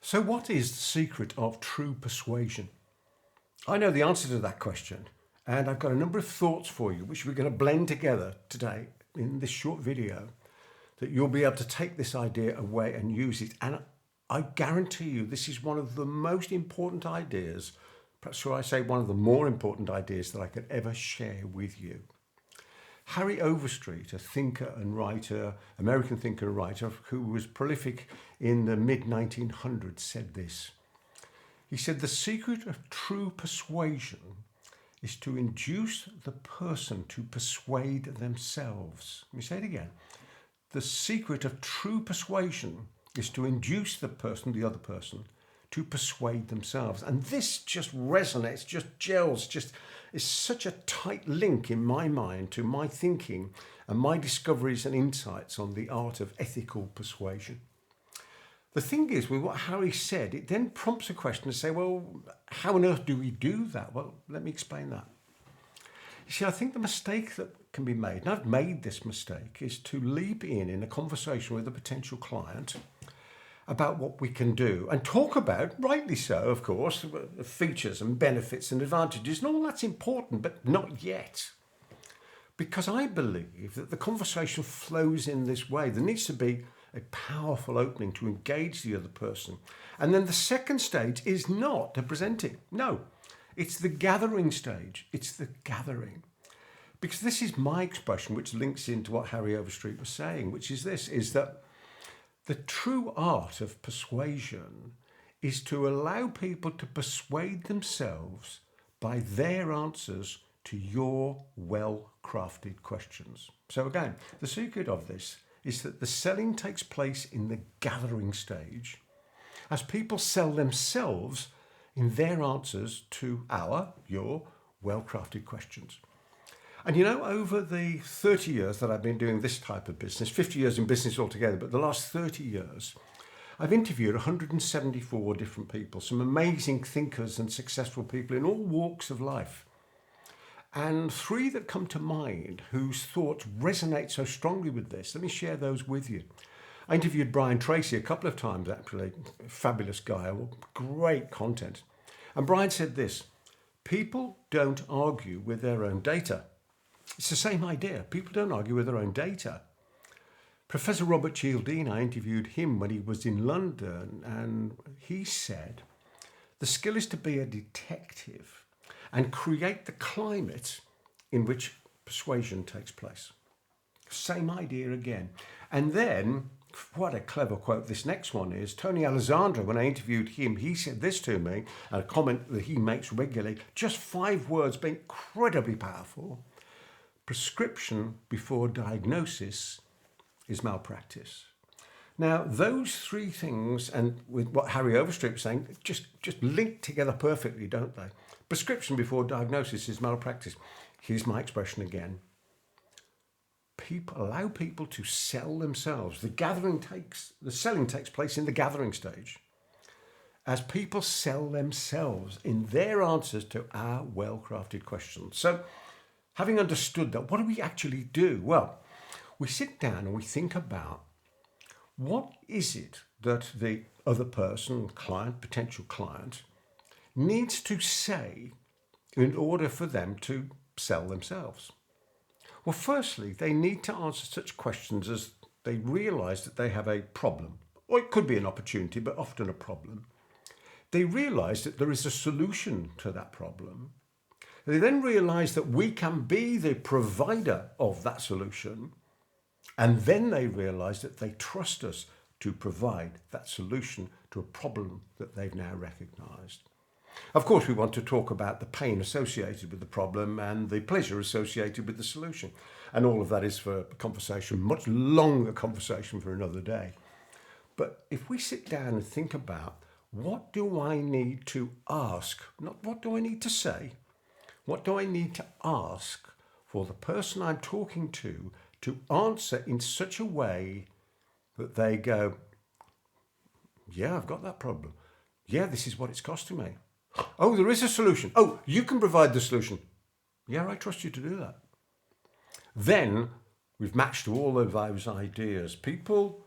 So what is the secret of true persuasion? I know the answer to that question, and I've got a number of thoughts for you which we're going to blend together today in this short video, that you'll be able to take this idea away and use it. And I guarantee you this is one of the most important ideas, perhaps should I say one of the more important ideas that I could ever share with you. Harry Overstreet, a thinker and writer, American thinker and writer who was prolific in the mid-1900s, said this. He said, the secret of true persuasion is to induce the person to persuade themselves. Let me say it again. The secret of true persuasion is to induce the person, the other person, to persuade themselves. And this just resonates, just gels, just is such a tight link in my mind to my thinking and my discoveries and insights on the art of ethical persuasion. The thing is, with what Harry said, it then prompts a question to say, well, how on earth do we do that? Well, let me explain that. You see, I think the mistake that can be made, and I've made this mistake, is to leap in a conversation with a potential client about what we can do and talk about, rightly so, of course, features and benefits and advantages, and all that's important, but not yet. Because I believe that the conversation flows in this way. There needs to be a powerful opening to engage the other person. And then the second stage is not the presenting. No, it's the gathering stage. It's the gathering. Because this is my expression, which links into what Harry Overstreet was saying, which is this, is that the true art of persuasion is to allow people to persuade themselves by their answers to your well-crafted questions. So again, the secret of this is that the selling takes place in the gathering stage as people sell themselves in their answers to your well-crafted questions. And you know, over the 30 years that I've been doing this type of business, 50 years in business altogether, but the last 30 years, I've interviewed 174 different people, some amazing thinkers and successful people in all walks of life. And three that come to mind whose thoughts resonate so strongly with this, let me share those with you. I interviewed Brian Tracy a couple of times, actually, fabulous guy, great content. And Brian said this, people don't argue with their own data. It's the same idea. People don't argue with their own data. Professor Robert Cialdini, I interviewed him when he was in London, and he said, the skill is to be a detective and create the climate in which persuasion takes place. Same idea again. And then, what a clever quote this next one is, Tony Alexandre, when I interviewed him, he said this to me, a comment that he makes regularly, just 5 words, but incredibly powerful. Prescription before diagnosis is malpractice. Now, those 3 things, and with what Harry Overstreet was saying, just link together perfectly, don't they? Prescription before diagnosis is malpractice. Here's my expression again. Allow people to sell themselves. The selling takes place in the gathering stage. As people sell themselves in their answers to our well-crafted questions. So, having understood that, what do we actually do? Well, we sit down and we think about what is it that the other person, client, potential client, needs to say in order for them to sell themselves. Well, firstly, they need to answer such questions as they realise that they have a problem, or it could be an opportunity, but often a problem. They realise that there is a solution to that problem. They then realise that we can be the provider of that solution. And then they realise that they trust us to provide that solution to a problem that they've now recognised. Of course, we want to talk about the pain associated with the problem and the pleasure associated with the solution. And all of that is for a conversation, much longer conversation for another day. But if we sit down and think about, what do I need to ask? Not what do I need to say? What do I need to ask for the person I'm talking to answer in such a way that they go, yeah, I've got that problem. Yeah, this is what it's costing me. Oh, there is a solution. Oh, you can provide the solution. Yeah, I trust you to do that. Then we've matched all of those ideas. People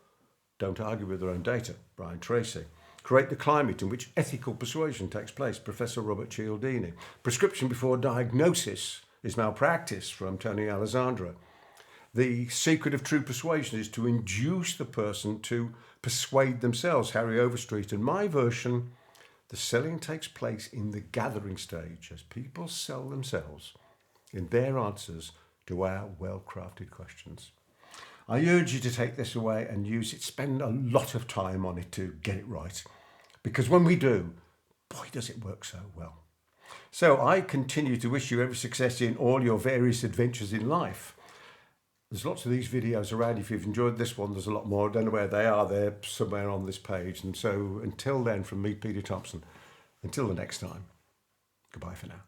don't argue with their own data, Brian Tracy. Create the climate in which ethical persuasion takes place, Professor Robert Cialdini. Prescription before diagnosis is malpractice, from Tony Alexandre. The secret of true persuasion is to induce the person to persuade themselves, Harry Overstreet. And my version, the selling takes place in the gathering stage as people sell themselves in their answers to our well-crafted questions. I urge you to take this away and use it. Spend a lot of time on it to get it right. Because when we do, boy, does it work so well. So I continue to wish you every success in all your various adventures in life. There's lots of these videos around. If you've enjoyed this one, there's a lot more. I don't know where they are. They're somewhere on this page. And so until then, from me, Peter Thomson, until the next time, goodbye for now.